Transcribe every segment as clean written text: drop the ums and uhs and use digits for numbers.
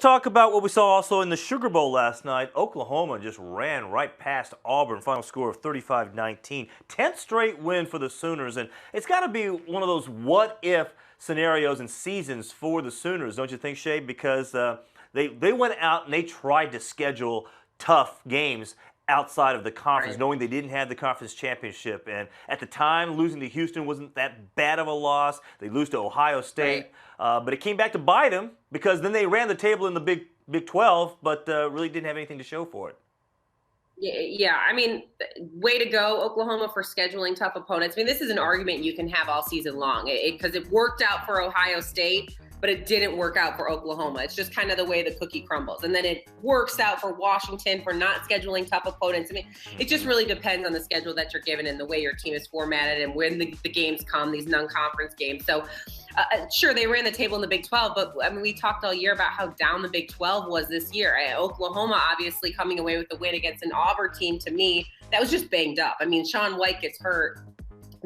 talk about what we saw also in the Sugar Bowl last night. Oklahoma just ran right past Auburn, final score of 35-19. 10th straight win for the Sooners, and it's got to be one of those what-if scenarios and seasons for the Sooners, don't you think, Shae? Because they went out and they tried to schedule tough games outside of the conference, Right. knowing they didn't have the conference championship. And at the time, losing to Houston wasn't that bad of a loss. They lose to Ohio State. But it came back to bite them because then they ran the table in the Big 12, but really didn't have anything to show for it. Yeah. I mean, way to go, Oklahoma, for scheduling tough opponents. I mean, this is an argument you can have all season long because it worked out for Ohio State, but it didn't work out for Oklahoma. It's just kind of the way the cookie crumbles. And then it works out for Washington for not scheduling tough opponents. I mean, it just really depends on the schedule that you're given and the way your team is formatted and when the games come, these non-conference games. So sure, they ran the table in the Big 12, but I mean, we talked all year about how down the Big 12 was this year. Oklahoma obviously coming away with the win against an Auburn team, to me, that was just banged up. I mean, Shaun White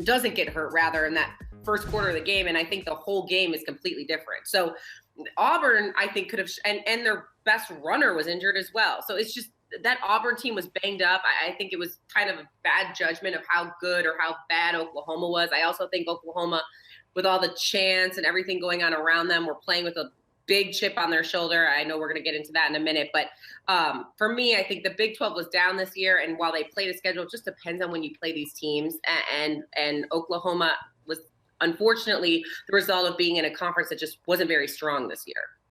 doesn't get hurt rather in that first quarter of the game, and I think the whole game is completely different. So Auburn, I think, could have, and their best runner was injured as well. So it's just that Auburn team was banged up. I think it was kind of a bad judgment of how good or how bad Oklahoma was. I also think Oklahoma, with all the chants and everything going on around them, were playing with a big chip on their shoulder. I know we're going to get into that in a minute, but for me, I think the Big 12 was down this year, and while they played a schedule, it just depends on when you play these teams, and Oklahoma was unfortunately the result of being in a conference that just wasn't very strong this year.